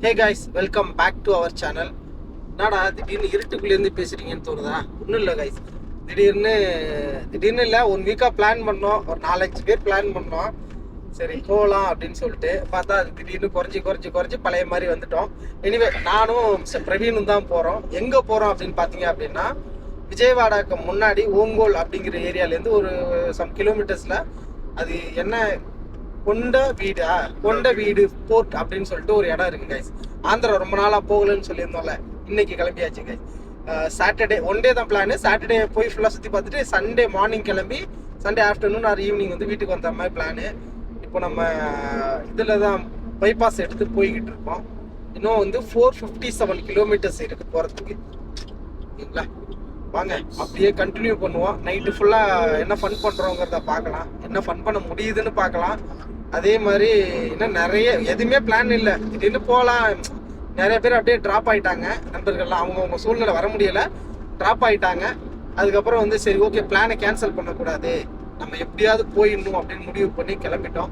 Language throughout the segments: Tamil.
Hey guys, welcome back to our channel. என்னடா திடீர்னு இருட்டுக்குள்ளேருந்து பேசுகிறீங்கன்னு தோணுதா? ஒன்றும் இல்லை காய்ஸ், திடீர்னு இல்லை, 1 வீக்காக பிளான் பண்ணோம். ஒரு 4-5 பேர் பிளான் பண்ணோம். சரி போகலாம் அப்படின்னு சொல்லிட்டு பார்த்தா அது திடீர்னு குறைஞ்சி பழைய மாதிரி வந்துட்டோம். எனிவே நானும் பிரவீனும் தான் போகிறோம். எங்கே போகிறோம் அப்படின்னு பார்த்தீங்க அப்படின்னா, விஜயவாடாக்கு முன்னாடி ஓங்கோல் அப்படிங்கிற ஏரியாலேருந்து ஒரு சம் கிலோமீட்டர்ஸில் அது என்ன கொண்ட வீடு போர்ட் அப்படின்னு சொல்லிட்டு ஒரு இடம் இருக்கு கைஸ். ஆந்திரா ரொம்ப நாளா போகலன்னு சொல்லியிருந்தோம்ல, இன்னைக்கு கிளம்பியாச்சு கைஸ். சாட்டர்டே 1 டே தான் பிளான். சாட்டர்டே போய் ஃபுல்லாக சுற்றி பார்த்துட்டு சண்டே மார்னிங் கிளம்பி சண்டே ஆஃப்டர்நூன் ஆர் ஈவினிங் வந்து வீட்டுக்கு வந்த மாதிரி பிளானு. இப்போ நம்ம இதில் தான் பைபாஸ் எடுத்து போய்கிட்டு இருக்கோம். இன்னும் வந்து 457 கிலோமீட்டர்ஸ் இருக்கு போகிறதுக்கு. ஓகேங்களா, வாங்க அப்படியே கண்டினியூ பண்ணுவோம். நைட்டு ஃபுல்லாக என்ன ஃபன் பண்ணுறோங்கிறத பார்க்கலாம், என்ன ஃபன் பண்ண முடியுதுன்னு பார்க்கலாம். அதே மாதிரி இன்னும் நிறைய எதுவுமே பிளான் இல்லை, திடீர்னு போகலாம். நிறைய பேர் அப்படியே ட்ராப் ஆகிட்டாங்க, நண்பர்கள்லாம் அவங்கவுங்க சூழ்நிலை வர முடியலை, ட்ராப் ஆகிட்டாங்க. அதுக்கப்புறம் வந்து சரி ஓகே, பிளானை கேன்சல் பண்ணக்கூடாது, நம்ம எப்படியாவது போயிடணும் அப்படின்னு முடிவு பண்ணி கிளம்பிட்டோம்.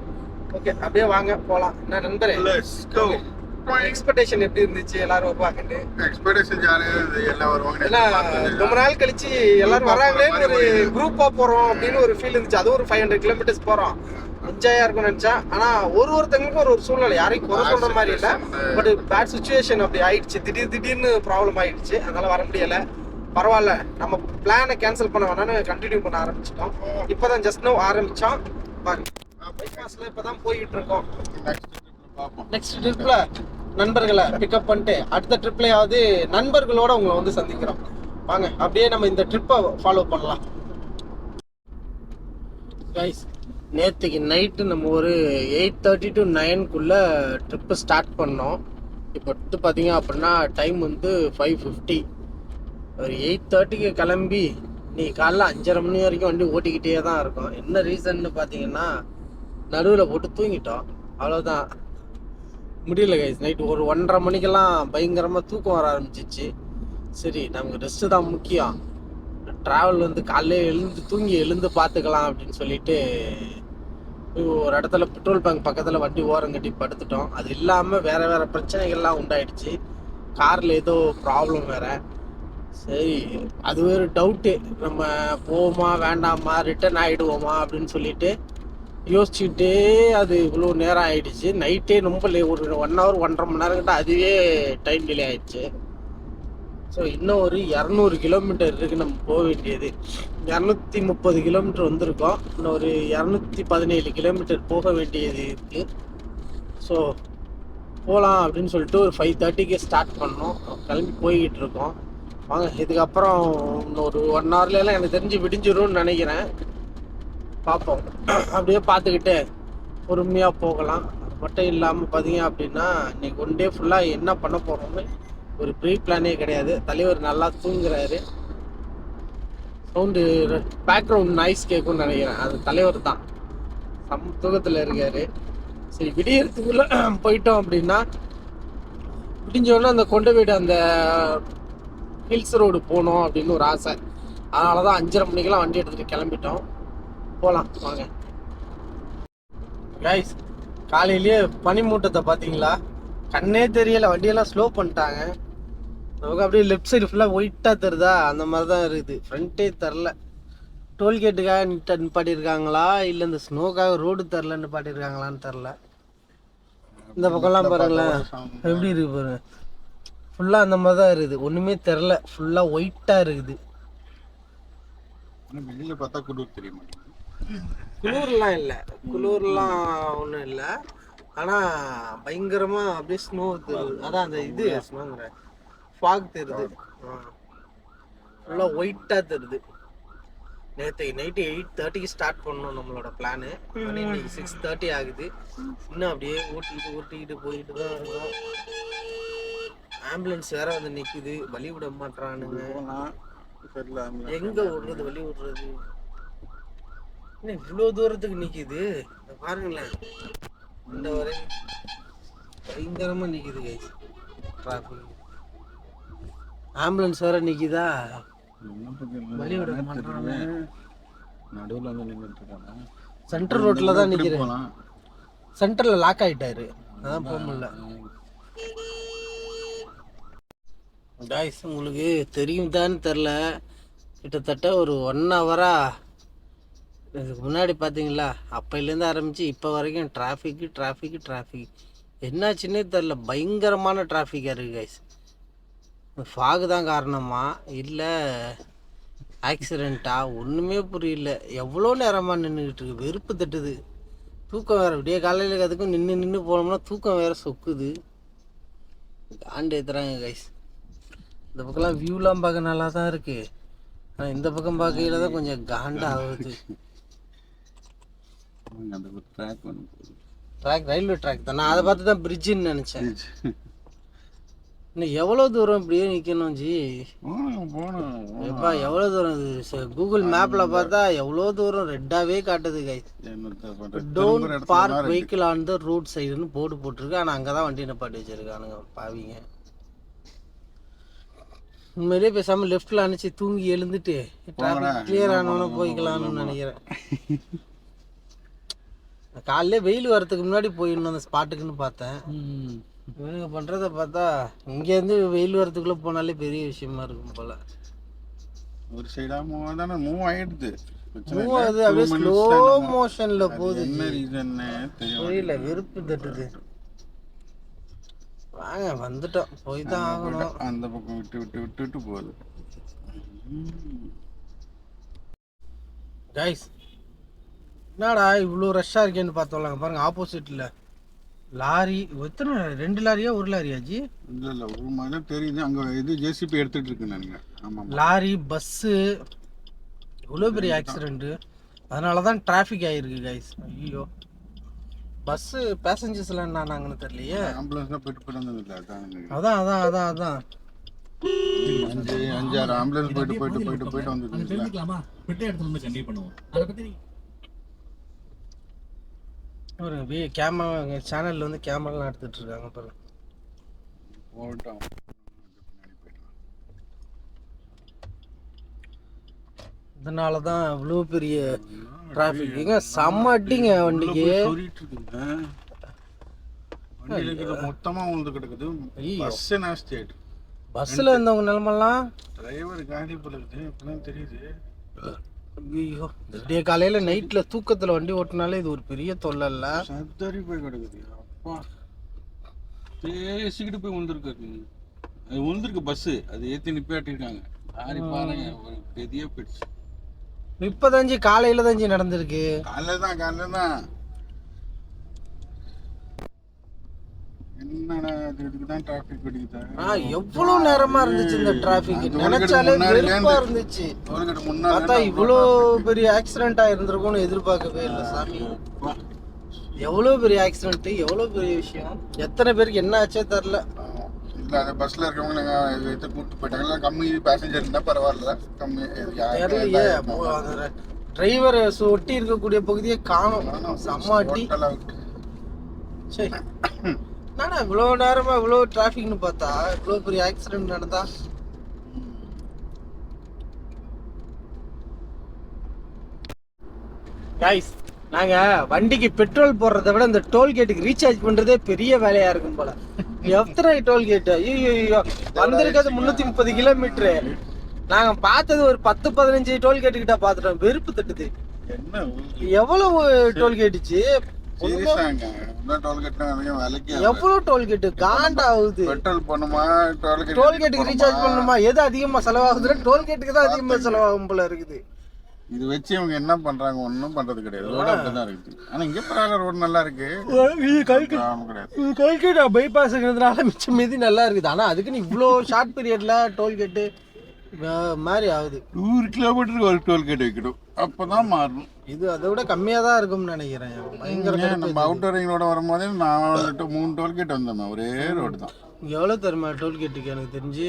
ஓகே, அப்படியே வாங்க போகலாம். என்ன நண்பரே, எக்ஸ்பெக்டேஷன் எப்படி இருந்துச்சு? எல்லாரும் வருவாங்கன்னு எக்ஸ்பெக்டேஷன் எல்லாம் வருவாங்க. ஏன்னா ரொம்ப நாள் கழிச்சு எல்லாரும் வராங்களேன்னு ஒரு குரூப்பா போறோம் அப்படின்னு ஒரு ஃபீல் இருந்துச்சு. அதுவும் ஒரு 500 கிலோமீட்டர்ஸ் போறோம், என்ஜாயா இருக்கும்னு நினைச்சேன். ஆனா ஒருத்தங்களுக்கும் ஒரு சூழ்நிலை, யாரையும் குறை சொல்ற மாதிரி இல்லை, பட் பேட் சுச்சுவேஷன் அப்படி ஆயிடுச்சு. திடீர்னு ப்ராப்ளம் ஆயிடுச்சு, அதனால வர முடியல. பரவாயில்ல, நம்ம பிளானை கேன்சல் பண்ண வேணாம்னு கண்டினியூ பண்ண ஆரம்பிச்சிட்டோம். இப்பதான் ஜஸ்ட் நோ ஆரம்பிச்சோம். பைபாஸ்ல இப்பதான் போயிட்டு இருக்கோம். நெக்ஸ்ட் ட்ரிப்ல நண்பர்களை பிக்கப் பண்ணிட்டு அடுத்த ட்ரிப்லயாவது நண்பர்களோட உங்களை வந்து சந்திக்கிறோம். வாங்க அப்படியே நம்ம இந்த ட்ரிப்பை ஃபாலோ பண்ணலாம். கைஸ், நேற்றுக்கு நைட்டு நம்ம ஒரு 8:30 to 9 ட்ரிப்பு ஸ்டார்ட் பண்ணோம். இப்போ பார்த்தீங்க அப்படின்னா டைம் வந்து 5:50. ஒரு 8:30 கிளம்பி நீ காலைல 5:30 மணி வரைக்கும் வண்டி ஓட்டிக்கிட்டே தான் இருக்கோம். என்ன ரீசன்னு பார்த்தீங்கன்னா, நடுவில் போட்டு தூங்கிட்டோம், அவ்வளோதான். முடியல கைஸ். நைட்டு ஒரு 1:30 மணிக்கெல்லாம் பயங்கரமாக தூக்கம் வர ஆரம்பிச்சிச்சு. சரி, நமக்கு ரெஸ்ட்டு தான் முக்கியம், ட்ராவல் வந்து காலையில் எழுந்து பார்த்துக்கலாம் அப்படின்னு சொல்லிட்டு ஒரு இடத்துல பெட்ரோல் பங்க் பக்கத்தில் வண்டி ஓரம் கட்டி படுத்துட்டோம். அது இல்லாமல் வேறு பிரச்சனைகள்லாம் உண்டாயிடுச்சு. காரில் ஏதோ ப்ராப்ளம் வேறு. சரி, அது ஒரு டவுட்டு, நம்ம போவோமா வேண்டாமா, ரிட்டர்ன் ஆகிடுவோமா அப்படின்னு சொல்லிட்டு யோசிச்சுக்கிட்டே அது இவ்வளோ நேரம் ஆகிடுச்சு. நைட்டே ரொம்ப ஒரு 1 hour 1.5 மணி நேரம் கிட்ட அதுவே டைம் டிலே ஆகிடுச்சு. ஸோ இன்னும் ஒரு 200 கிலோமீட்டர் இருக்குது நம்ம போக வேண்டியது. 230 கிலோமீட்டர் வந்திருக்கோம், இன்னும் ஒரு 217 கிலோமீட்டர் போக வேண்டியது இருக்குது. ஸோ போகலாம் அப்படின்னு சொல்லிட்டு ஒரு 5:30 ஸ்டார்ட் பண்ணோம், கிளம்பி போய்கிட்டு இருக்கோம். வாங்க, இதுக்கப்புறம் இன்னும் ஒரு 1 hourலாம் எனக்கு தெரிஞ்சு விடிஞ்சிரும்னு நினைக்கிறேன். பார்ப்போம், அப்படியே பார்த்துக்கிட்டு பொறுமையாக போகலாம். அது மட்டும் இல்லாமல் பார்த்தீங்க அப்படின்னா, இன்னைக்கு 1 டே ஃபுல்லாக என்ன பண்ண போகிறோம்னு ஒரு ப்ரீ பிளானே கிடையாது. தலைவர் நல்லா தூங்குறாரு, சவுண்டு பேக்ரவுண்ட் நாய்ஸ் கேட்கும்னு நினைக்கிறேன், அது தலைவர் தான் தூக்கத்தில் இருக்கார். சரி, விடியறதுக்குள்ளே போயிட்டோம் அப்படின்னா, விடிஞ்சோடனே அந்த கொண்ட வீடு அந்த ஹில்ஸ் ரோடு போகணும் அப்படின்னு ஒரு ஆசை. அதனால தான் 5:30 மணிக்கெல்லாம் வண்டி எடுத்துகிட்டு கிளம்பிட்டோம். போகலாம் வாங்க. கைஸ், காலையிலேயே பனிமூட்டத்தை பார்த்தீங்களா? கண்ணே தெரியலை, வண்டியெல்லாம் ஸ்லோ பண்ணிட்டாங்க. நமக்கு அப்படியே லெஃப்ட் சைடு ஃபுல்லாக ஒயிட்டாக தருதா, அந்த மாதிரி தான் இருக்குது. ஃப்ரண்ட்டே தரல. டோல்கேட்டுக்காக நிப்பாட்டியிருக்காங்களா இல்லை இந்த ஸ்னோக்காக ரோடு தரல நிப்பாட்டியிருக்காங்களான்னு தெரில. இந்த பக்கம்லாம் பாருங்களேன் எப்படி இருக்கு பாருங்க, ஃபுல்லாக அந்த மாதிரி தான் இருக்குது, ஒன்றுமே தெரில, ஃபுல்லாக ஒயிட்டாக இருக்குது. வெளியில் பார்த்தா குளிர் தெரிய மாட்டேங்குது. குளூர்லாம் இல்லை, குளூர்லாம் ஒன்றும் இல்லை, ஆனால் பயங்கரமாக அப்படியே ஸ்னோ தெரியுது. அதான் அந்த இது ஸ்னோங்கிற ஃபாக் தெரியுது, ஃபுல்லாக ஒயிட்டாக தெரியுது. நேற்று நைட்டு 8:30 ஸ்டார்ட் பண்ணோம் நம்மளோட பிளானு. இன்னைக்கு 6:30 ஆகுது. இன்னும் அப்படியே ஓட்டிக்கிட்டு போயிட்டு தான் இருக்கோம். ஆம்புலன்ஸ் வேற வந்து நிற்குது, வழி விட மாட்டானுங்க. எங்கே விடுறது, வழி விடுறது? என்ன இவ்வளோ தூரத்துக்கு நிற்கிது பாருங்களேன், இந்த வரை பயங்கரமாக நிற்கிது கைஸ் டிராஃபிக். ஆம்புலன்ஸ் வேற நிற்கிதா, வழி விட மாட்டாங்க. நடுவில் வந்து நின்றுட்டு இருக்காங்க. சென்ட்ரல் ரோட்டில் தான் நிற்கிறேன், சென்டரில் லாக் ஆகிட்டாரு, அதான் போக முடியல. காய்ஸ் உங்களுக்கு தெரியுதான்னு தெரில, கிட்டத்தட்ட ஒரு 1 ஹவராக இதுக்கு முன்னாடி பார்த்தீங்களா, அப்போலேருந்து ஆரம்பித்து இப்போ வரைக்கும் டிராஃபிக் என்னாச்சுன்னே தெரில. பயங்கரமான டிராஃபிக்காக இருக்குது கைஸ். ஃபாகு தான் காரணமா இல்லை ஆக்சிடெண்ட்டா ஒன்றுமே புரியல. எவ்வளோ நேரமாக நின்றுக்கிட்டு இருக்கு, வெறுப்பு தட்டுது. தூக்கம் வேறு விடிய காலையில் அதுக்கும் நின்று போனோம்னா தூக்கம் வேறு சொக்குது. காண்டு ஏற்றுறாங்க கைஸ். இந்த பக்கம்லாம் வியூலாம் பார்க்க நல்லா தான் இருக்குது, ஆனால் இந்த பக்கம் பார்க்கையில தான் கொஞ்சம் காண்டா ஆகுது. ட்ராக் ரயில்வே ட்ராக் தான். நான் அதை பார்த்து தான் பிரிட்ஜுன்னு நினச்சேன். இன்னும் எவ்வளோ தூரம் இப்படியே நிற்கணும் ஜி? எப்பா எவ்வளோ தூரம் இது? கூகுள் மேப்பில் பார்த்தா எவ்வளோ தூரம் ரெட்டாகவே காட்டுது guys. Don't park vehicle on the road சைடுன்னு போர்டு போட்டிருக்கு. ஆனால் அங்கே தான் வண்டி நிப்பாட்டி வச்சுருக்கானுங்க பாவிங்க. உண்மையிலே பேசாமல் லெஃப்டில் அனுப்பிச்சு தூங்கி எழுந்துட்டு டிராஃபிக் கிளியர் ஆனவொன்னே போய்க்கலாம்னு நினைக்கிறேன். காலையில வெயில் வரதுக்கு முன்னாடி போயிடணும் அந்த ஸ்பாட்டுக்குன்னு பார்த்தேன். இவனுங்க பண்ணுறத பார்த்தா இங்கேருந்து வெயில் வரதுக்குள்ளே போனாலே பெரிய விஷயமா இருக்கும் போல். ஒரு சைடாக மூவ் ஆகிடுது. மூவ் ஆகுது, அப்படியே ஸ்லோ மோஷனில் போகுது. புரியல, வெறுப்பு தட்டுது. வாங்க வந்துட்டோம், போய் தான் ஆகணும். அந்த பக்கம் விட்டு போகுது. கைஸ் என்னடா இவ்வளோ ரஷ்ஷாக இருக்கேன்னு பார்த்தோம்லாங்க பாருங்கள். ஆப்போசிட்டில் லாரி, எத்தனை 2 லாரியா 1 லாரியா ஜி? இல்லை ஒரு மாதிரி தெரியுது. அங்கே இது ஜேசிபி எடுத்துகிட்டு இருக்கு நினைக்கிறேன். ஆமாம், லாரி பஸ்ஸு இவ்வளோ பெரிய ஆக்சிடெண்ட்டு. அதனால தான் டிராஃபிக் ஆகிருக்கு கைஸ். ஐயோ, பஸ்ஸு பேசஞ்சர்ஸ்லாம் என்ன ஆனாங்கன்னு தெரியலையே. ஆம்புலன்ஸ்லாம் போயிட்டு வந்ததில்லை. அதான் அதான் அதான் அதான் 5-6 ஆம்புலன்ஸ் போயிட்டு வந்து ஒரு கேமரா சேனலில் வந்து கேமராலாம் எடுத்துகிட்டு இருக்காங்க பாருங்க. இதனால தான் இவ்வளோ பெரிய டிராஃபிக். செம்ம அடிங்க வண்டிக்கு. மொத்தமா வந்து கிடக்குது. பஸ்ஸில் இருந்தவங்க நிலமெல்லாம் டிரைவர் காலி போலக்குது. இப்பதான் தெரியுது. ஐயோ, விடிய காலையில் நைட்டில் தூக்கத்தில் வண்டி ஓட்டினாலே இது ஒரு பெரிய தொல்லை இல்லை. சத்தரி போய் கிடக்குது. அப்பா பேசிக்கிட்டு போய் விழுந்துருக்கு பஸ்ஸு. அது ஏற்றி நிப்பாட்டிருக்காங்க. லாரி பாருங்க, ஒரு பெரிய போயிடுச்சு. இப்போதாஞ்சி காலையில் தாஞ்சி நடந்திருக்கு. காலையில் தான் என்னடா இதுக்கு தான் டிராஃபிக் பிடிக்குதா? எவ்வளோ நேரமா இருந்துச்சு இந்த டிராஃபிக், நினைச்சாலே வெறுப்பா இருந்துச்சு. பார்த்தா இவ்வளோ பெரிய ஆக்சிடென்ட் ஆயிருந்திருக்கும்னு எதிர்பார்க்கவே இல்லை சாமி. எவ்வளோ பெரிய ஆக்சிடென்ட், எவ்வளோ பெரிய விஷயம். எத்தனை பேருக்கு என்ன ஆச்சே தெரில. இல்லை, அந்த பஸ்ஸில் இருக்கவங்க நாங்கள் இதை கூப்பிட்டு போயிட்டாங்களா. கம்மி பேசஞ்சர் இருந்தால் பரவாயில்ல, கம்மி தெரியலையே. டிரைவர் ஒட்டி இருக்கக்கூடிய பகுதியை காணும். செம்ம அடி. சரி, என்னடா இவ்வளோ நேரமா இவ்வளோ டிராஃபிக்னு பார்த்தா இவ்வளோ பெரிய ஆக்சிடென்ட் நடந்தா. கைஸ், நாங்கள் வண்டிக்கு பெட்ரோல் போடுறத விட இந்த டோல்கேட்டுக்கு ரீசார்ஜ் பண்ணுறதே பெரிய வேலையாக இருக்கும் போல. எத்தனை டோல்கேட்டு? ஐயோ, வந்திருக்கிறது 330 கிலோமீட்டரு. நாங்கள் பார்த்தது ஒரு 10-15 டோல்கேட்டுக்கிட்ட பார்த்துட்டோம். வெறுப்பு தட்டுது. எவ்வளவு டோல்கேட்டுச்சு? எவ்வளவு டோல்கேட்டு காண்டா ஆகுது. பெட்ரோல் பண்ணுமா, டோல்கேட்டுக்கு ரீசார்ஜ் பண்ணணுமா? எது அதிகமாக செலவாகுதுன்னா டோல்கேட்டுக்கு தான் அதிகமாக செலவாகும் போல இருக்குது. இது வச்சு இவங்க என்ன பண்றாங்க? ஒன்றும் பண்றது கிடையாது. ரோடு அப்படிதான் இருக்குது. ஆனால் இங்கே பரவாயில்ல, ரோடு நல்லா இருக்கு. கல்கேட்டா பைபாஸுங்கிறதுனால மிச்சம் மீதி நல்லா இருக்குது. ஆனால் அதுக்குன்னு இவ்வளோ ஷார்ட் பீரியட்ல டோல்கேட்டு மாதிரி ஆகுது. 100 கிலோமீட்டருக்கு ஒரு டோல்கேட் வைக்கணும், அப்போதான் மாறணும். இது அதை விட கம்மியாக தான் இருக்கும்னு நினைக்கிறேன். பயங்கர நம்ம அவுட்டர் ரிங்கோட வரும்போதே நான் வந்துட்டு 3 டோல்கேட் வந்தோம். ஒரே ரோடு தான். எவ்வளோ தருமா டோல்கேட்டுக்கு? எனக்கு தெரிஞ்சு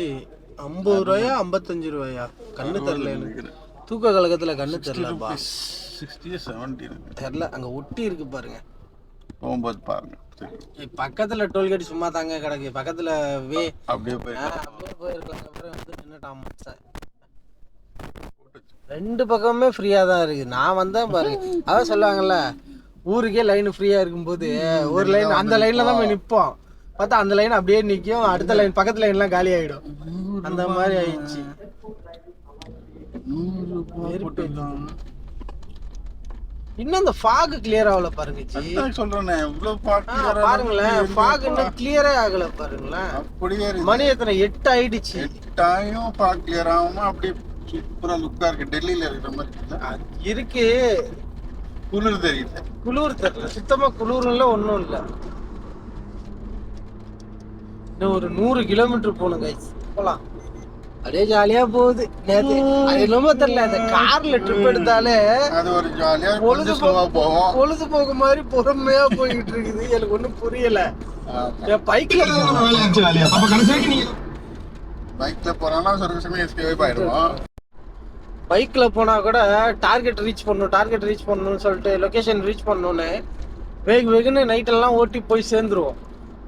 50 ரூபாயா 55 ரூபாயா? கண்ணு தெரில எனக்கு. தூக்க கழகத்தில் கண்ணு தெரிலப்பா. 60-70 தெரில. அங்கே ஒட்டி இருக்கு பாருங்க, போகும்போது பாருங்க. பக்கத்துல டோல்கேட் சும்மா தாங்க கிடக்கு. பக்கத்துல அப்படியே போயிருக்காங்க. அப்புறம் வந்து நின்னுட்டான். 2 பக்கமுமே ஃப்ரீயா தான் இருக்கு. நான் வந்தேன் பாருங்க. அதான் சொல்லுவாங்கல்ல, ஊருக்கே லைன் ஃப்ரீயா இருக்கும்போது ஒரு லைன் அந்த லைன்ல தான் போய் நிற்போம். பார்த்தா அந்த லைன் அப்படியே நிற்கும், அடுத்த லைன் பக்கத்து லைன்லாம் காலி ஆகிடும். அந்த மாதிரி ஆயிடுச்சு. 100 ரூபாய் போட்டுருக்கான். இன்னும் அந்த ஃபாக் கிளியர் ஆகல பாருங்க ஜி. அதான் சொல்றேனே, இவ்ளோ ஃபாக் பாருங்களேன், ஃபாக் இன்னும் கிளியரே ஆகல பாருங்களேன். அப்படியே இருக்கு. மணி எத்தனை 8 ஆயிடுச்சு. 8 ஆயும் ஃபாக் கிளியர் ஆகாம அப்படியே சூப்பரா லுக்கா இருக்கு. டெல்லியில இருக்கிற மாதிரி இருக்குல்ல? இருக்கு. குளிர் தெரியல. குளிர் தெரியல, சுத்தமா குளிர் இல்ல, ஒன்றும் இல்லை. இன்னும் ஒரு 100 கிலோமீட்டர் போகணும் கைஸ், போலாம். அப்படியே ஜாலியா போகுது. நேத்து அது என்னமோ தெரியல, அந்த கார்ல ட்ரிப் எடுத்தாலே அது ஒரு ஜாலியா பொழுதுபோக்கு மாதிரி பொறுமையா போயிட்டு இருக்குது. எனக்கு ஒண்ணும் புரியல. பைக்ல போனா பைக்ல போனா கூட டார்கெட் ரீச் பண்ணணும்னு சொல்லிட்டு லொகேஷன் ரீச் பண்ணோன்னு வெகுன்னு நைட் எல்லாம் ஓட்டி போய் சேர்ந்துருவோம்.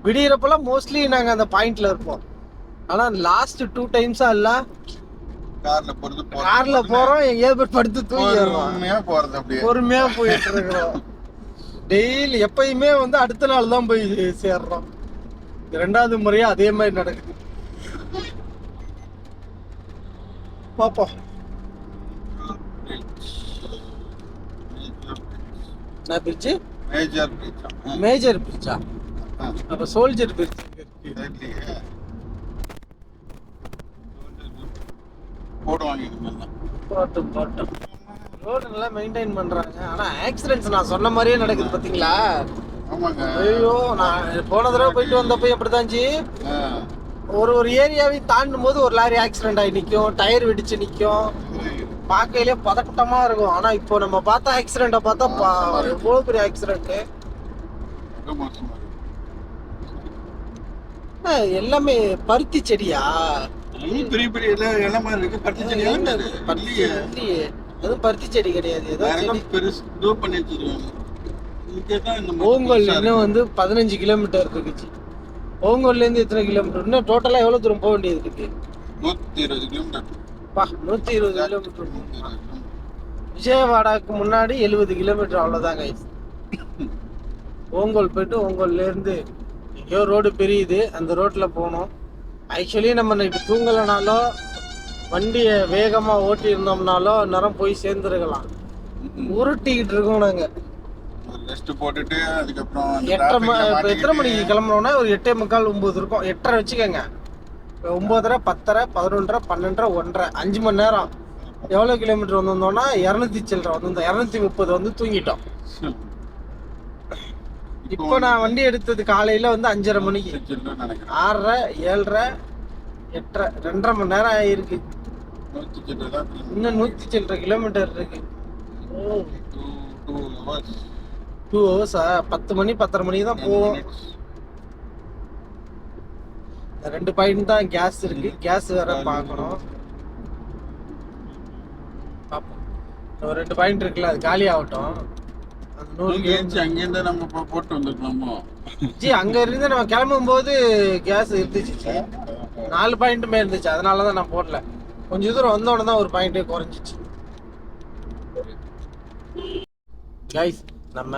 விடியறப்பெல்லாம் மோஸ்ட்லி நாங்க அந்த பாயிண்ட்ல இருப்போம். ஆனா லாஸ்ட் 2 டைம்ஸா இல்ல கார்ல போறோம், எங்கேயாவது போய் படுத்து தூங்கிடுறோம். பொறுமையா போயிட்டு இருக்கிறோம். டெய்லி எப்பயுமே வந்து அடுத்த நாள் தான் போய் சேர்றோம். 2வது முறையா அதே மாதிரி நடக்குது. பாப்போம். நான் பிரிட்ஜ் மேஜர் பிரிட்ஜா? அப்ப சோல்ஜர் பிரிட்ஜ் ரோடு நல்லா மெயின்டைன் பண்றாங்க. ஆனா ஆக்சிடென்ட்ஸ் நான் சொன்ன மாதிரியே நடக்குது பாத்தீங்களா? ஐயோ, நான் போன தடவை போயிட்டு வந்தப்போ அப்படிதான் ஜி. ஒரு ஏரியாவையும் தாண்டும் போது ஒரு லாரி ஆக்சிடென்ட் ஆகி நிற்கும், டயர் வெடிச்சு நிற்கும், பார்க்கையிலே பதட்டமா இருக்கும். ஆனா இப்போ நம்ம பார்த்தா ஆக்சிடென்ட்டை பார்த்தா எவ்வளவு பெரிய ஆக்சிடென்ட். எல்லாமே பருத்தி செடியா? பெரிய பெரிய இலை மாதிரி இருக்கு. பருத்தி செடி இல்லையே, அதுவும் பருத்தி செடி கிடையாது. ஏதோ பெருசு பண்ணி வச்சிருக்காங்க. ஓங்கோல் இன்னும் வந்து 15 கிலோமீட்டர் இருக்குச்சு. ஓங்கோல்ல இருந்து எத்தனை கிலோமீட்டர்? இன்னும் டோட்டலா எவ்வளவு தூரம் போக வேண்டியது இருக்கு? 120 கிலோமீட்டர். 120 கிலோமீட்டர். விஜயவாடாக்கு முன்னாடி 70 கிலோமீட்டர், அவ்வளவுதான் கைஸ். ஓங்கோல் போயிட்டு ஓங்கோல்ல இருந்து எங்கேயோ ரோடு பெரியுது, அந்த ரோட்ல போனோம். ஆக்சுவலி நம்ம நைட்டு தூங்கலைனாலோ வண்டியை வேகமா ஓட்டி இருந்தோம்னாலோ நேரம் போய் சேர்ந்துருக்கலாம். உருட்டிக்கிட்டு இருக்கோம் நாங்க. போட்டுட்டு அதுக்கப்புறம் 8:30 எத்தனை மணிக்கு கிளம்புறோம்னா ஒரு 8:45 9 இருக்கும். 8:30 வச்சுக்கோங்க. 9:30 10:30 11:30 12:30 1:30 5 மணி நேரம். எவ்வளோ கிலோமீட்டர் வந்திருந்தோம்னா 200 சில்லற வந்திருந்தோம். 230 வந்து தூங்கிட்டோம். இப்போ நான் வண்டி எடுத்தது காலையில வந்து 5:30 மணிக்கு. 6:30 7:30 8:30 2:30 மணி நேரம் ஆயிருக்கு. இன்னும் 100 சில்லற கிலோமீட்டர் இருக்கு. 2 ஹவர்ஸா? 10 மணி 10:30 மணிக்கு தான் போவோம். 2 பாயிண்ட் தான் கேஸ் இருக்கு. கேஸ் வேற பார்க்கணும். பார்ப்போம். ஒரு 2 பாயிண்ட் இருக்குல்ல, அது காலி ஆகட்டும். அங்கிருந்து நம்ம போட்டு வந்துருக்கலாமோ ஜி? அங்க இருந்து நம்ம கிளம்பும் போது கேஸ் இருந்துச்சு, 4 பாயிண்ட்டுமே இருந்துச்சு. அதனாலதான் நான் போடல. கொஞ்சம் தூரம் வந்தோடனே தான் ஒரு பாயிண்டே குறைஞ்சிச்சு. கைஸ், நம்ம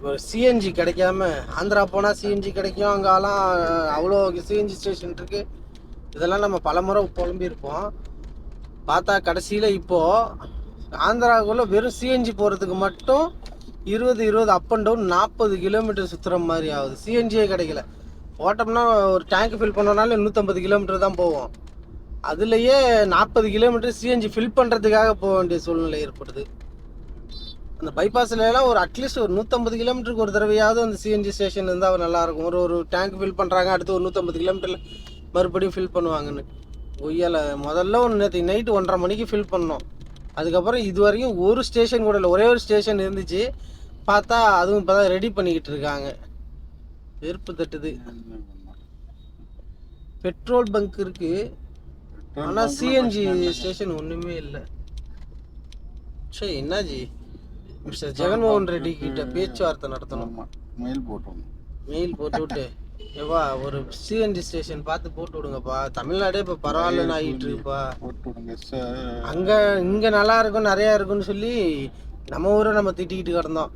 ஒரு சிஎன்ஜி கிடைக்காம ஆந்திரா போனால் சிஎன்ஜி கிடைக்கும், அங்கெல்லாம் அவ்வளோ சிஎன்ஜி ஸ்டேஷன் இருக்கு. இதெல்லாம் நம்ம பலமுறை புலம்பியிருப்போம். பார்த்தா கடைசியில் இப்போது ஆந்திராவுக்குள்ள வெறும் சிஎன்ஜி போகிறதுக்கு மட்டும் 20 அப் அண்ட் டவுன் 40 கிலோமீட்டர் சுற்றுற மாதிரி ஆகுது. சிஎன்ஜியே கிடைக்கல. போட்டோம்னா ஒரு டேங்க் ஃபில் பண்ணோம்னாலே 150 கிலோமீட்டர் தான் போவோம். அதுலேயே 40 கிலோமீட்டர் சிஎன்ஜி ஃபில் பண்ணுறதுக்காக போக வேண்டிய சூழ்நிலை ஏற்படுது. அந்த பைபாஸ்லாம் ஒரு அட்லீஸ்ட் ஒரு 150 கிலோமீட்டருக்கு ஒரு தடவையாவது அந்த சிஎன்ஜி ஸ்டேஷன் இருந்தால் நல்லாயிருக்கும். ஒரு டேங்க் ஃபில் பண்ணுறாங்க, அடுத்து ஒரு 150 கிலோமீட்டரில் மறுபடியும் ஃபில் பண்ணுவாங்கன்னு. ஒய்யால முதல்ல நேற்று நைட்டு 1:30 மணிக்கு ஃபில் பண்ணோம். அதுக்கப்புறம் இது வரைக்கும் ஒரு ஸ்டேஷன் கூட இல்லை. ஒரே ஒரு ஸ்டேஷன் இருந்துச்சு, பார்த்தா அதுவும் இப்போ தான் ரெடி பண்ணிக்கிட்டு இருக்காங்க. வெறுப்பு தட்டுது. பெட்ரோல் பங்க் இருக்குது, ஆனால் சிஎன்ஜி ஸ்டேஷன் ஒன்றுமே இல்லை. சரி, என்னாஜி? மிஸ்டர் ஜெகன்மோகன் ரெட்டி கிட்ட பேச்சுவார்த்தை நடத்தணும். மெயில் போட்டு விட்டு ஏவா ஒரு சிஎன்ஜி ஸ்டேஷன் பார்த்து போட்டு விடுங்கப்பா. தமிழ்நாடே இப்போ பரவாயில்லன்னு ஆகிட்டு இருக்குப்பா. அங்கே இங்கே நல்லா இருக்கும், நிறையா இருக்குன்னு சொல்லி நம்ம ஊரை நம்ம திட்டிக்கிட்டு கிடந்தோம்.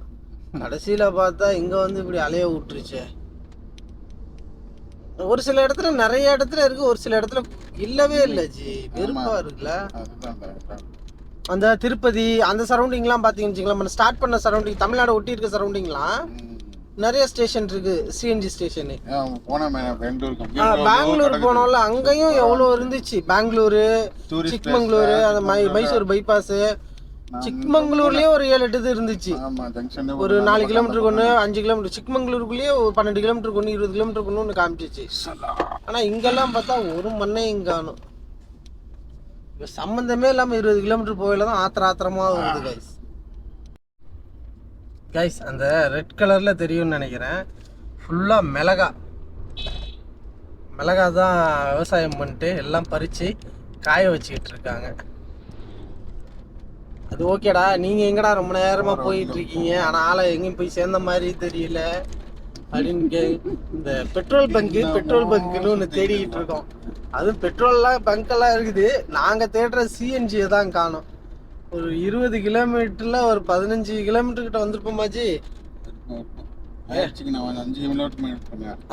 கடைசியில் பார்த்தா இங்கே வந்து இப்படி அலைய விட்டுருச்சு. ஒரு சில இடத்துல நிறைய இடத்துல இருக்கு, ஒரு சில இடத்துல இல்லவே இல்லை ஜி. வெறுப்பா இருக்குல்ல. அந்த திருப்பதி அந்த சரௌண்டிங்லாம் பார்த்தீங்கன்னு வச்சுக்கலாம், நம்ம ஸ்டார்ட் பண்ண சரௌண்டிங் தமிழ்நாடு ஒட்டி இருக்க சரௌண்டிங்லாம் நிறைய ஸ்டேஷன் இருக்கு, சிஎன்ஜி ஸ்டேஷனு. பெங்களூர் போனோம்ல, அங்கேயும் எவ்வளோ இருந்துச்சு. பெங்களூரு, சிக்மங்களூரு, அந்த மைசூர் பைபாஸு, சிக்மங்களூர்லயே ஒரு 7-8 இது இருந்துச்சு. ஒரு 4 கிலோமீட்டருக்கு ஒன்று, 5 கிலோமீட்டர், சிக்மங்களூருக்குள்ளேயே ஒரு 12 கிலோமீட்டருக்கு ஒன்று, 20 கிலோமீட்டருக்கு ஒன்று காமிச்சிச்சு. ஆனால் இங்கெல்லாம் பார்த்தா ஒரு மண்ணையும் காணும். இப்போ சம்மந்தமே இல்லாமல் 20 கிலோமீட்டர் போயில தான் ஆத்திரமாக வருது கைஸ். கைஸ் அந்த ரெட் கலரில் தெரியும்னு நினைக்கிறேன், ஃபுல்லாக மிளகா தான் விவசாயம் பண்ணிட்டு எல்லாம் பறித்து காய வச்சுக்கிட்டு இருக்காங்க. அது ஓகேடா, நீங்கள் எங்கடா ரொம்ப நேரமாக போயிட்டு இருக்கீங்க, ஆனால் ஆளை எங்கேயும் போய் சேர்ந்த மாதிரி தெரியல அப்படின்னு இந்த பெட்ரோல் பங்க்குன்னு ஒன்று தேடிக்கிட்டு இருக்கோம். அதுவும் பெட்ரோல்லாம் பங்கெல்லாம் இருக்குது, நாங்கள் தேடுற சிஎன்ஜியை தான் காணும். ஒரு 20 கிலோமீட்டரில் ஒரு 15 கிலோமீட்டர்கிட்ட வந்திருப்போமாச்சு.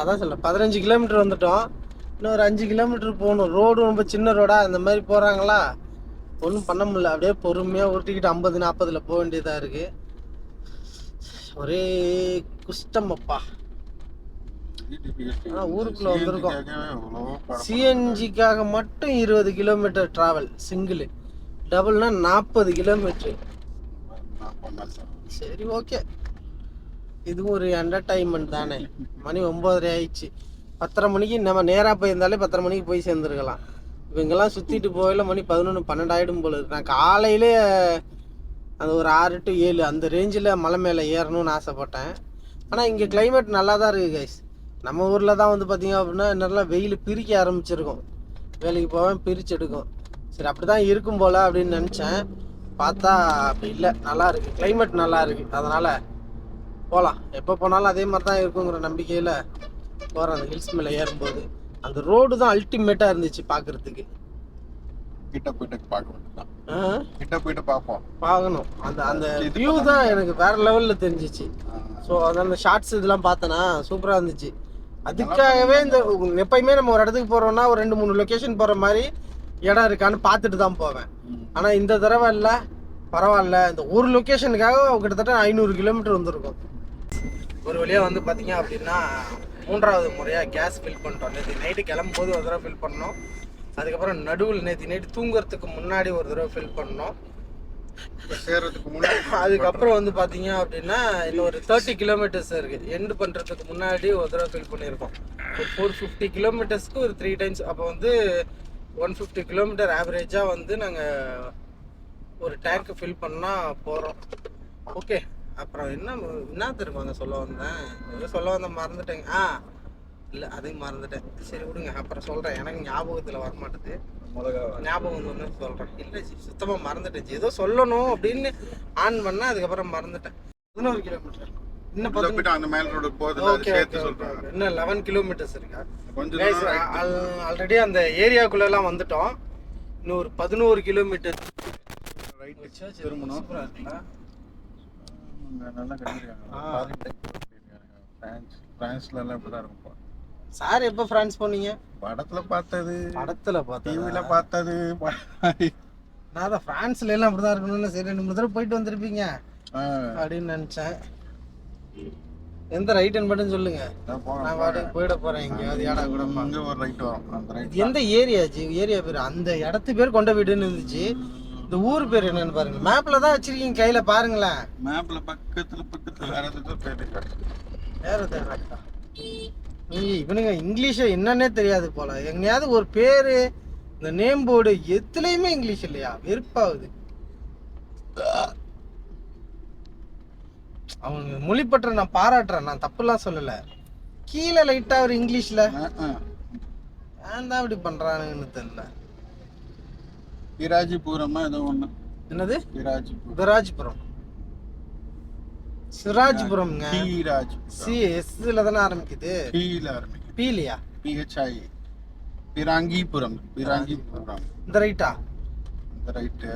அதான் சொல்ல 15 கிலோமீட்டர் வந்துட்டோம். இன்னும் ஒரு 5 கிலோமீட்டர் போகணும். ரோடு ரொம்ப சின்ன ரோடா, அந்த மாதிரி போகிறாங்களா, ஒன்றும் பண்ண முடியல. அப்படியே பொறுமையாக உருட்டிக்கிட்டு 50-40 போக வேண்டியதாக இருக்குது. ஒரே குஷ்டம் அப்பா. ஆனால் ஊருக்குள்ளே வந்திருக்கோம். சிஎன்ஜிக்காக மட்டும் 20 கிலோமீட்டர் ட்ராவல் சிங்கிள், டபுள்னா 40 கிலோமீட்டர். சரி ஓகே, இதுவும் ஒரு என்டர்டைன்மெண்ட் தானே. மணி 9:30 ஆயிடுச்சு. 10:30 மணிக்கு நம்ம நேராக போயிருந்தாலே 10:30 மணிக்கு போய் சேர்ந்துருக்கலாம். இவங்கெல்லாம் சுற்றிட்டு போயில மணி 11-12 ஆகிடும் போல இருக்கு. நான் காலையிலே அந்த ஒரு 6 to 7 அந்த ரேஞ்சில் மலை மேலே ஏறணும்னு ஆசைப்பட்டேன். ஆனால் இங்கே கிளைமேட் நல்லா தான் இருக்குது கைஸ். நம்ம ஊரில் தான் வந்து பார்த்திங்க அப்படின்னா நல்லா வெயில் பிரிக்க ஆரம்பிச்சிருக்கும், வேலைக்கு போவேன் பிரித்து எடுக்கும். சரி அப்படி தான் இருக்கும் போல் அப்படின்னு நினச்சேன், பார்த்தா அப்படி இல்லை. நல்லா இருக்குது, கிளைமேட் நல்லா இருக்குது. அதனால் போகலாம், எப்போ போனாலும் அதே மாதிரி தான் இருக்குங்கிற நம்பிக்கையில் போகிறேன். அந்த ஹில்ஸ் மேலே ஏறும்போது அந்த ரோடு தான் அல்டிமேட்டாக இருந்துச்சு பார்க்குறதுக்கு. கிட்ட போயிட்டு பார்க்கணும். அந்த வியூ தான் எனக்கு வேற லெவலில் தெரிஞ்சிச்சு. ஸோ அதனால ஷார்ட்ஸ் இதெல்லாம் பார்த்தேன்னா சூப்பராக இருந்துச்சு. அதுக்காகவே இந்த எப்பயுமே நம்ம ஒரு இடத்துக்கு போகிறோம்னா ஒரு 2-3 லொக்கேஷன் போகிற மாதிரி இடம் இருக்கான்னு பார்த்துட்டு தான் போவேன். ஆனால் இந்த தடவை இல்லை, பரவாயில்ல. இந்த ஒரு லொக்கேஷனுக்காக கிட்டத்தட்ட 500 கிலோமீட்டர் வந்திருக்கும். ஒரு வழியாக வந்து பார்த்தீங்க அப்படின்னா 3வது முறையாக கேஸ் ஃபில் பண்ணிட்டோம். நேற்று நைட்டு கிளம்பும்போது ஒரு தடவை ஃபில் பண்ணோம். அதுக்கப்புறம் நடுவில் நேற்று நைட்டு தூங்குறதுக்கு முன்னாடி ஒரு தடவை ஃபில் பண்ணோம். சேர்றதுக்கு முன்னாடி அதுக்கப்புறம் வந்து பார்த்தீங்க அப்படின்னா இன்னும் ஒரு 30 கிலோமீட்டர்ஸ் இருக்குது. எண்டு பண்ணுறதுக்கு முன்னாடி ஒரு தடவை ஃபில் பண்ணியிருக்கோம். ஒரு 450 கிலோமீட்டர்ஸ்க்கு ஒரு 3 times. அப்போ வந்து 150 கிலோமீட்டர் ஆவரேஜாக வந்து நாங்கள் ஒரு டேங்க்கு ஃபில் பண்ணால் போகிறோம். ஓகே, அப்புறம் என்ன தெரியுமாங்க சொல்ல வந்தேன் மறந்துட்டேங்க. இல்லை அதையும் மறந்துட்டேன். சரி விடுங்க, அப்புறம் சொல்கிறேன். எனக்கு ஞாபகத்தில் வரமாட்டேது. ஞாபகம் ஒன்று சொல்கிறேன். இல்லை ஜி, சுத்தமாக மறந்துட்டேன் ஜி. ஏதோ சொல்லணும் அப்படின்னு ஆன் பண்ணேன், அதுக்கப்புறம் மறந்துட்டேன். 11 கிலோமீட்டர் இன்னும் அந்த மேல் ரோடு போகுது. ஓகே, இன்னும் 11 கிலோமீட்டர்ஸ் இருக்கா. ஆல்ரெடி அந்த ஏரியாக்குள்ளெல்லாம் வந்துட்டோம். இன்னும் ஒரு 11 கிலோமீட்டர் திரும்பணும். நல்லா கட்டிருக்காங்க. பிரான்ஸ்ல எல்லாம் இப்படிதான் இருக்கும். சார் எப்போ பிரான்ஸ் போனீங்க? படத்துல பார்த்தது, டிவில பார்த்தது. நான் தான் பிரான்ஸ்ல எல்லாம் அப்படிதான் இருக்கணும்னு சரி 2-3 தடவை போயிட்டு வந்திருப்பீங்க அப்படின்னு நினைச்சேன். எந்த ரைட்னு மட்டும் சொல்லுங்க, நான் பாட்டுக்கு போயிட போறேன். எங்கேயாவது ஏடா கூட ஒரு ரைட் வரும். அந்த ரைட் எந்த ஏரியா ஜி? ஏரியா பேர் அந்த இடத்து பேர் கொண்ட வீடுன்னு இருந்துச்சு. இந்த ஊர் பேர் என்னன்னு பாருங்க. மேப்ல தான் வச்சிருக்கீங்க கையில, பாருங்களேன். மேப்ல பக்கத்துல வேற ஏதாவது பேர் வேற தேவையா? இவனுங்க இங்கிலீஷை என்னன்னே தெரியாது போல. எங்கேயாவது ஒரு பேரு, இந்த நேம் போர்டு எதுலையுமே இங்கிலீஷ் இல்லையா? வெறுப்பாகுது. அவங்க மொழிப்பற்ற நான் பாராட்டுறேன், நான் தப்புலாம் சொல்லல. கீழே லைட்டா ஒரு இங்கிலீஷ்ல ஏன் தான் இப்படி பண்றானுங்கன்னு தெரியல. பிராஜிபுரமா ஏதோ ஒண்ணு. என்னது? பிராஜிபுரம். சிராஜ்புரம்ங்க. எஸ்ல தானே ஆரம்பிக்குது. பீல ஆரம்பிக்குது. பீலியா? PHI. பிராங்கிபுரம். இந்த ரைட்டா? இந்த ரைட்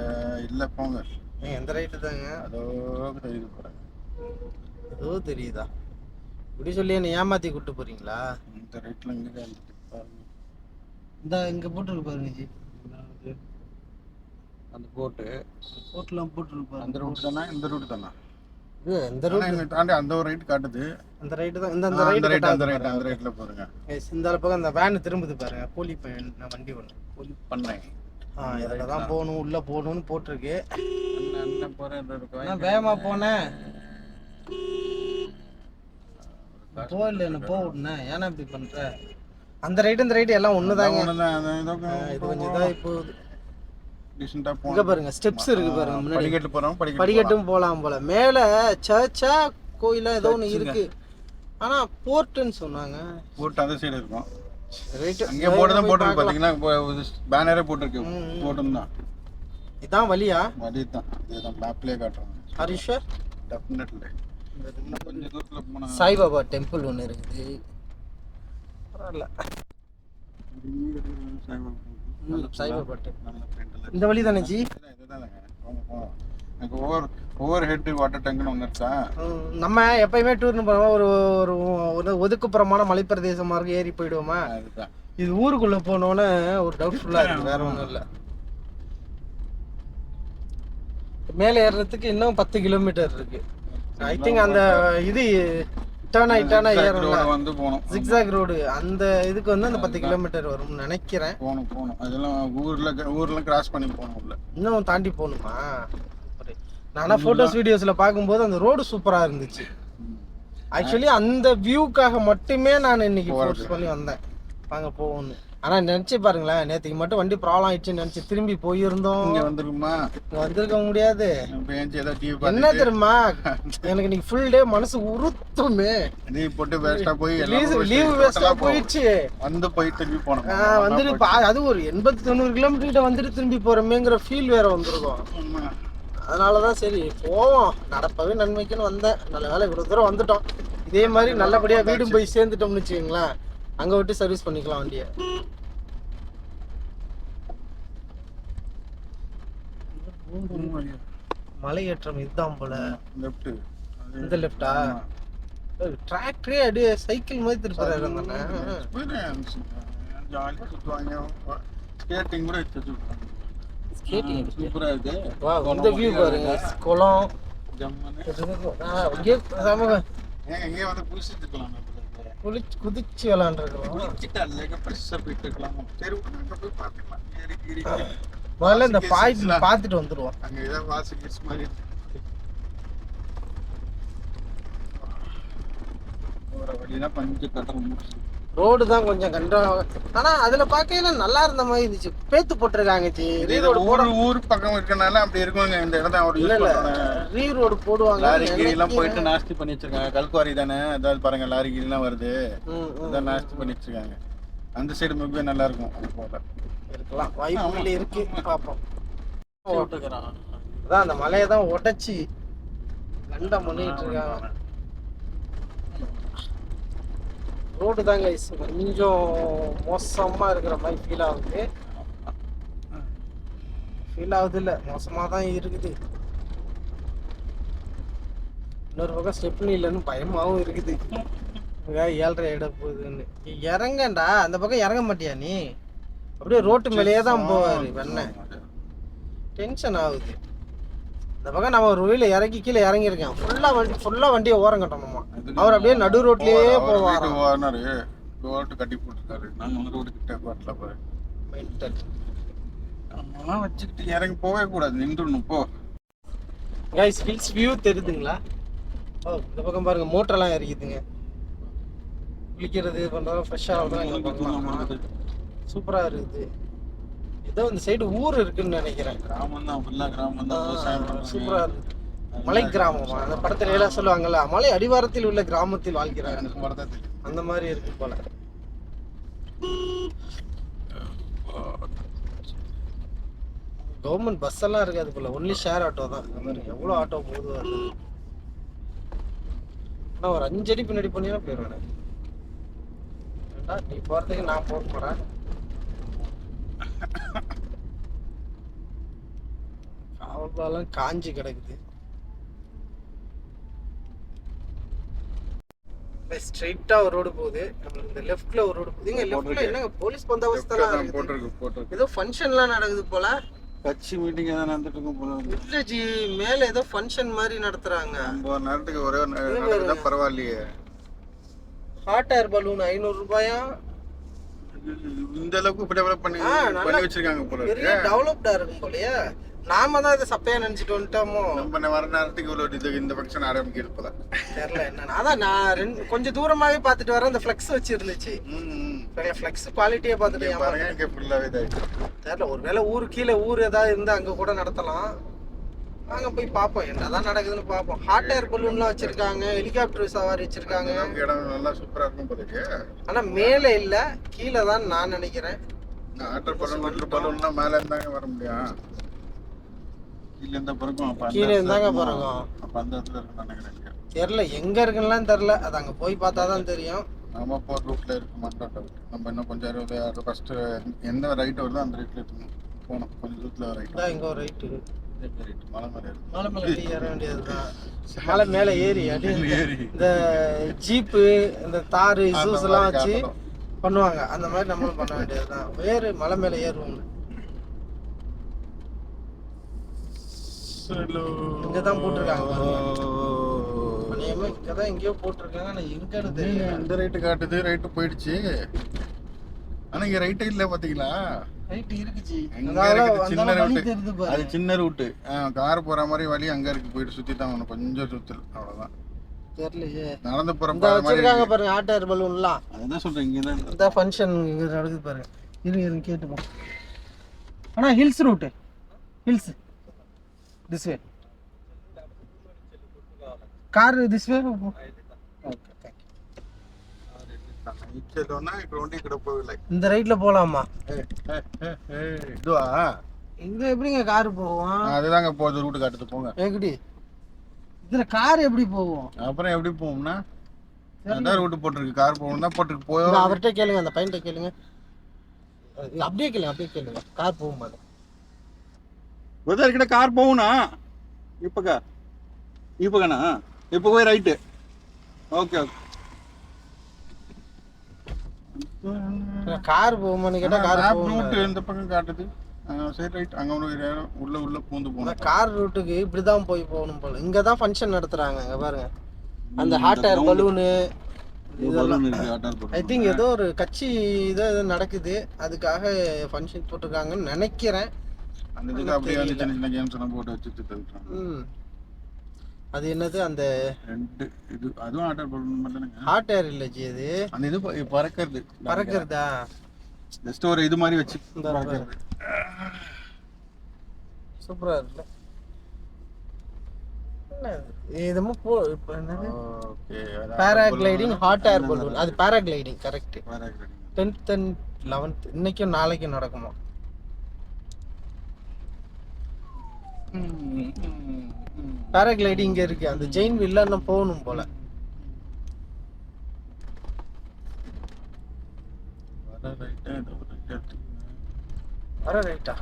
இல்ல, போங்க. எந்த ரைட்டு தாங்க? அதோ தெரியுது போறேன். ஏதோ தெரியுதா? இப்படி சொல்லி என்ன ஏமாத்தி கூட்டு போறீங்களா? இந்த ரைட்ல இங்கே பாருங்க. இந்த இங்கே போட்டுருக்கு பாருங்க ஜி. அந்த போட்டு போட்டுலாம் போட்டுருக்கு பாருங்க. அந்த ரூட் தானே, இந்த ரூட் தானே? இது இந்த ரூட் இங்கே தாண்டி அந்த ஒரு ரைட் காட்டுது. அந்த ரைட்டு தான். இந்த அந்த ரைட்டு ரைட், அந்த ரைட் ரைட், அந்த ரைட்ல போறேங்க. இந்த பக்கம் அந்த வேன் திரும்புது பாருங்க. போலி பையன் வண்டி ஒன்று போலி பண்ணேன். இதில் தான் போகணும், உள்ளே போகணும்னு போட்டிருக்கு. என்ன போறேன் நான் வேகமாக போனேன். போகல என்ன போக விடுனேன். ஏன்னா இப்படி பண்ணுற? அந்த ரைட்டு இந்த ரைட்டு எல்லாம் ஒன்று தாங்க. இது கொஞ்சம் இதாக போகுது. இங்கே பாருங்க ஸ்டெப்ஸ் இருக்கு பாருங்க. முன்னாடி படிக்கட்டு போறோம், படிக்கட்டும் போகலாம் போல. மேலே சர்ச்சா கோயிலா ஏதோ ஒன்று இருக்கு. ஆனால் போர்ட்டுன்னு சொன்னாங்க. போட்டு அந்த சைடு இருக்கும். ரைட்டு அங்கே போட்டு தான் போட்டுருக்கு பார்த்தீங்கன்னா, பேனரே போட்டிருக்கு. போட்டும் தான். இதான் வழியா? வழி தான். இதுதான் மேப்லேயே காட்டுறாங்க. Are you sure? டெஃபினெட்லி. கொஞ்சம் தூரத்தில் போனால் சாய்பாபா டெம்பிள் ஒன்று இருக்குது. பரவாயில்ல. சாய்பாபா டெம்பிள் இந்த வழி தானே ஜி? இதுதானங்க. எனக்கு ஓவர் ஹெட் வாட்டர் டேங்க்னு ஒன்று இருக்கா. நம்ம எப்பயுமே டூர்னு போனோமா ஒரு ஒதுக்குப்புறமான மலைப்பிரதேசம் மாதிரி ஏறி போயிடுவோமா. அதுதான். இது ஊருக்குள்ள போனோன்னு ஒரு டவுட்ஃபுல்லா இருக்கு. வேற ஒன்றும் இல்லை. மேலே ஏறுறதுக்கு இன்னும் 10 கிலோமீட்டர் இருக்கு. ஐ திங்க் அந்த இது இட்டானா ஏறல வந்து போகணும். ஜிக்ஸாக் ரோடு அந்த இதுக்கு வந்து அந்த 10 கிலோமீட்டர் வரும்னு நினைக்கிறேன். போகணும். அதெல்லாம் ஊர்ல கிராஸ் பண்ணி போகணும். உள்ள இன்னும் தாண்டி போகணுமா? நானா போட்டோஸ் வீடியோஸ்ல பார்க்கும்போது அந்த ரோடு சூப்பரா இருந்துச்சு. ஆக்சுவலி அந்த வியூக்காக மட்டுமே நான் இன்னைக்கு ஃபோர்ஸ் பண்ணி வந்தேன். வாங்க போகணும். ஆனா நினைச்சு பாருங்களேன், நேற்றுக்கு மட்டும் வண்டி ப்ராப்ளம் ஆயிடுச்சுன்னு நினைச்சு திரும்பி போயிருந்தோம். இங்க வந்துருக்குமா? வந்திருக்க முடியாது. என்ன தெரியுமா, எனக்கு இன்னைக்கு ஃபுல் டே மனசு உறுத்துமே. லீவ் போட்டு வேஸ்டா போய் லீவ் வேஸ்டா போயிடுச்சு. வந்து போய் திரும்பி போனோம். வந்துட்டு அது ஒரு 80-90 கிலோமீட்டர் கிட்ட வந்துட்டு திரும்பி போறோமேங்கிற ஃபீல் வேற வந்துருக்கும். அதனாலதான் சரி போவோம், நடப்பவே நன்மைக்குன்னு வந்தேன். நல்ல வேலை இவ்வளவு தூரம் வந்துட்டோம். இதே மாதிரி நல்லபடியா வீடும் போய் சேர்ந்துட்டோம்னு வச்சுக்கோங்களேன், அங்க விட்டு சர்வீஸ் பண்ணிக்கலாம் வண்டியை. மலையேற்றம் இதுதான் போல. இந்த லெஃப்டா? டிராக்டரே அப்படியே சைக்கிள் மாதிரி திருப்புறாரு. சூப்பரா இருக்கு. இந்த வியூ பாருங்க, குளம் குதிச்சு விளாண்டுருக்கலாம். முதல்ல இந்த பாய்ட்ல பாத்துட்டு வந்துருவோம். ரோடு தான் கொஞ்சம் கண்டா, ஆனா அதுல பாக்கையில நல்லா இருந்த மாதிரி இருந்துச்சு. பேத்து போட்டிருக்காங்க ஜி. ஊர் பக்கம் இருக்கனால அப்படி இருக்குங்க. இந்த இடம் ஒரு இல்ல ரீ ரோடு போடுவாங்க. லாரி கீழ எல்லாம் போயிட்டு நாஸ்தி பண்ணி வச்சிருக்காங்க. கல்குவாரி தானே, அதாவது பாருங்க லாரி கீழ எல்லாம் வருது. அதான் நாஸ்தி பண்ணி வச்சிருக்காங்க. அந்த சைடு மேபி நல்லா இருக்கும். அது போல இருக்கலாம், வாய்ப்புகள் இருக்கு. பாப்போம். அதான் அந்த மலையை தான் உடைச்சி லண்டம் பண்ணிட்டு இருக்காங்க. ரோடு தாங்க கொஞ்சம் மோசமா இருக்கிற மாதிரி ஃபீல் ஆகுது. இல்ல மோசமா தான் இருக்குது. இன்னொரு பக்கம் ஸ்டெப்னி இல்லைன்னு பயமாவும் இருக்குது. 7:30 இட போகுதுன்னு இறங்கண்டா. அந்த பக்கம் இறங்க மாட்டியா நீ? அப்படியே ரோட்டு மேலேயே தான் போவாரு. வெண்ண டென்ஷன் ஆகுது. இந்த பக்கம் நம்ம ஒரு வழியில இறக்கி கீழே இறங்கியிருக்கேன். ஃபுல்லா வண்டியை ஓரம் கட்டணுமா. அவர் அப்படியே நடு ரோட்லயே போவாரு. கட்டி போட்டுருக்காரு. நாங்க ரோடு கிட்ட பாட்டல பாரு. நம்மலாம் வச்சுக்கிட்டு இறங்கி போவே கூடாது, நின்றுணும் போ. கைஸ் ஹில்ஸ் வியூ தெரியுதுங்களா? இந்த பக்கம் பாருங்க, மோட்டர்லாம் இறக்கிதுங்க. குளிக்கிறது பண்றோம், ஃப்ரெஷ்ஷாக ஆகுது. சூப்பரா இருக்குது. ஏதோ இந்த சைடு ஊர் இருக்குன்னு நினைக்கிறேன். கிராமம் தான், ஃபுல்லா கிராமம் தான். விவசாயம் சூப்பரா இருக்கு. மலை கிராமமா? அந்த படத்துல எல்லாம் சொல்லுவாங்கல்ல, மலை அடிவாரத்தில் உள்ள கிராமத்தில் வாழ்கிறாங்க, அந்த மாதிரி இருக்கு போல. கவர்மெண்ட் பஸ் எல்லாம் இருக்காது போல, ஒன்லி ஷேர் ஆட்டோ தான். எவ்வளோ ஆட்டோ போகுது அது. ஆனால் ஒரு 5 அடி பின்னாடி போனீங்கன்னா போயிடுவேன். நீ போகிறதுக்கு நான் போக போகிறேன். காவல்பாலம் காஞ்சி கிடக்குது. ஸ்ட்ரைட்டா ஒரு ரோடு போகுது, நம்மளுக்கு இந்த லெஃப்ட்ல ஒரு ரோடு போகுது. இங்க லெஃப்ட்ல என்னங்க போலீஸ் பந்தாவஸ்தெல்லாம் இருக்குது. போட்டிருக்கு ஏதோ ஃபங்க்ஷன்லாம் நடக்குது போல. கட்சி மீட்டிங் ஏதாவது நடந்துட்டு இருக்கும் போல இருக்கு. இல்ல ஜி, மேல ஏதோ ஃபங்க்ஷன் மாதிரி நடத்துறாங்க. நம்ம நேரத்துக்கு ஒரே நடக்குதா பரவாயில்லையே. ஹாட் ஏர் பலூன் 500 ரூபாயா? இந்த அளவுக்கு டெவலப் பண்ணி வச்சிருக்காங்க போல இருக்கு. பெரிய டெவலப்டா இருக்கும் போலயே. நாம தான் இதை சப்பையா நினைச்சிட்டு வந்துட்டோமோ. நம்ம வர நேரத்துக்கு இவ்வளவு இந்த ஃபங்க்ஷன் ஆரம்பிக்கிறது போல தெரியல என்னன்னு. அதான் நான் கொஞ்சம் தூரமாவே பார்த்துட்டு வரேன், அந்த ஃப்ளெக்ஸ் வச்சு இருந்துச்சு. ஃப்ளெக்ஸ் குவாலிட்டியை பார்த்துட்டு பாருங்க ஃபுல்லாவே இதாயிடுச்சு. தெரியல, ஒருவேளை ஊரு கீழே ஊர் ஏதாவது இருந்தா அங்க கூட நடத்தலாம். நாங்க போய் பார்ப்போம் என்னதான் நடக்குதுன்னு பார்ப்போம். ஹாட் ஏர் பலூன்லாம் வச்சிருக்காங்க, ஹெலிகாப்டர் சவாரி வச்சிருக்காங்க. இடம் நல்லா சூப்பரா இருக்கும் போல இருக்கு. ஆனா மேல இல்ல, கீழே தான் நான் நினைக்கிறேன். ஹாட் ஏர் பலூன்னா மேல இருந்தாங்க வர முடியும். கீழே இருந்தா பிறக்கும். கீழே இருந்தாங்க பிறக்கும். அப்ப அந்த இடத்துல இருக்கு நினைக்கிறேன். தெரியல எங்க இருக்குன்னு தெரியல, அது அங்க போய் பார்த்தாதான் தெரியும். நம்ம போற ரூட்ல இருக்கு மாட்டாட்டம். நம்ம இன்னும் கொஞ்சம் 60 ஃபர்ஸ்ட் எந்த ரைட் வருதோ அந்த ரைட்ல போகணும். கொஞ்சம் தூரத்துல ரைட். இங்க ஒரு ரைட் மலை மேல ஏற வேண்டியதுதான். மலை மேல ஏறி இந்த ஜீப்பு, இந்த தாரு இசூஸ் எல்லாம் வச்சு பண்ணுவாங்க. அந்த மாதிரி நம்மளும் பண்ண வேண்டியதுதான். வேறு மலை மேல ஏறுவோம். இங்கதான் போட்டிருக்காங்க. இங்கதான் எங்கேயோ போட்டிருக்காங்க. ஆனா எங்கன்னு தெரியல. இந்த ரைட்டு காட்டுது, ரைட்டு போயிடுச்சு. ஆனா இங்க ரைட்டே இல்ல பாத்தீங்களா? ரைட் இருக்குச்சு. சின்ன ரூட், அது சின்ன ரூட். கார் போற மாதிரி வழி அங்க இருக்கு. போயிட்டு சுத்தி தான் வரணும், கொஞ்சம் சுத்தல், அவ்வளவுதான். தெரியலையே. நடந்து போற வச்சிருக்காங்க பாருங்க ஹாட் ஏர் பலூன்லாம். அதான் சொல்றேன், இங்க தான் இந்த ஃபங்க்ஷன் இங்க நடக்குது பாருங்க. இருங்க கேட்டுப்போம். ஆனா hills route, hills this way, car this way. Okay, thank you. இச்சலோனா கிரவுண்ட் கிட்ட போகல. இந்த ரைட்ல போலாமா? இதுவா? இங்க எப்படிங்க கார் போகும்? அதுதாங்க போகுது, ரூட் காட்டுது. போங்க. எப்படி இதுல கார் எப்படி போகும்? அப்புறம் எப்படி போகும்னா அந்த ரூட் போட்டுருக்கு. கார் போகணும்னா போட்டுருக்கு. போய் அவர்கிட்ட கேளுங்க, அந்த பையன்கிட்ட கேளுங்க. அப்படியே கேளுங்க கார் போகும் மாதிரி. உதர் கிட்ட கார் போகும்னா இப்போக்கண்ணா இப்போ போய் ரைட்டு. ஓகே கார் போகுமான்னு கேட்டா கார் ரூட் இந்த பக்கம் காட்டுது. சரி ரைட். அங்க உள்ள பூந்து போகணும். கார் ரூட்டுக்கு இப்படிதான் போகணும் போல. இங்க தான் ஃபங்க்ஷன் நடத்துறாங்க. இங்க பாருங்க அந்த ஹாட் ஏர் பலூனு இதெல்லாம். ஐ திங்க் ஏதோ ஒரு கட்சி இது நடக்குது, அதுக்காக ஃபங்க்ஷன் போட்டிருக்காங்கன்னு நினைக்கிறேன். அந்த இதுக்கு அப்படியே வந்து சின்ன கேம்ஸ் எல்லாம் போட்டு வச்சுட்டு தள்ளுறாங்க. அது என்னது அந்த ரெண்டு இது, அதுவும் ஹாட் ஏர் பலூன் மட்டும்தானங்க. ஹாட் ஏர் இல்ல ஜி, அது அந்த இது பறக்கிறதா. ஜஸ்ட் ஒரு இது மாதிரி வச்சு பறக்கிறது. சூப்பரா இருக்குல்ல. இதமோ இப்போ என்னது? Okay, paragliding hot air balloon. அது paragliding correct. Paragliding 10th and 11th இன்னைக்கும் நாளைக்கும் நடக்குமா? பாராகிளைடிங் இங்க இருக்கு. அந்த ஜெயின் வில்ல போகணும் போல. வர ரைட்டா?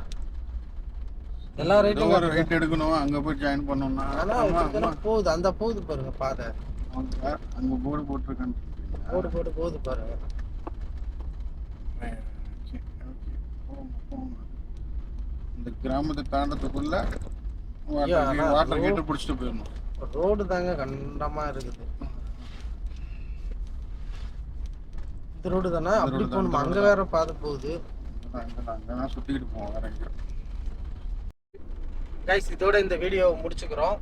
எல்லா ரைட்டும் ஒரு ரைட் எடுக்கணும். அங்க போய் ஜாயின் பண்ணனும்னா ஆனா போகுது. அந்த போகுது பாருங்க பாதை. அங்க போர்டு போட்டுருக்காங்க. போகுது பாருங்க. இந்த கிராமத்தை தாண்டத்துக்குள்ள வாட்டர் ஹீட்டர் பிடிச்சிட்டு போயிடணும். ரோடு தாங்க கண்டமா இருக்குது. இந்த ரோடு தானே? அப்படி போகணும். அங்க வேற பாதை போகுது. அங்கதான் சுத்திக்கிட்டு போவோம் வேற எங்க. கைஸ், இதோட இந்த வீடியோ முடிச்சுக்கிறோம்.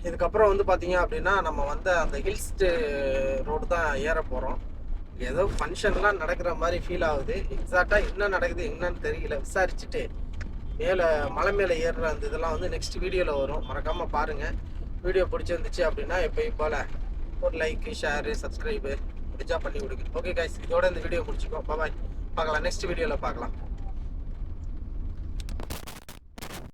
இதுக்கப்புறம் வந்து பார்த்தீங்க அப்படின்னா நம்ம வந்து அந்த ஹில்ஸ் ரோடு தான் ஏற போகிறோம். ஏதோ ஃபங்க்ஷன்லாம் நடக்கிற மாதிரி ஃபீல் ஆகுது. எக்ஸாக்டாக என்ன நடக்குது என்னன்னு தெரியல. விசாரிச்சுட்டு மேலே மலை மேலே ஏறுற அந்த இதெல்லாம் வந்து நெக்ஸ்ட் வீடியோவில் வரும். மறக்காமல் பாருங்கள். வீடியோ பிடிச்சிருந்துச்சு அப்படின்னா எப்பயும் போல் ஒரு லைக், ஷேரு, சப்ஸ்கிரைபு பிடிச்சா பண்ணி கொடுங்க. ஓகே கைஸ், இதோட இந்த வீடியோ முடிச்சுக்கோ. பாய். பார்க்கலாம், நெக்ஸ்ட் வீடியோவில் பார்க்கலாம்.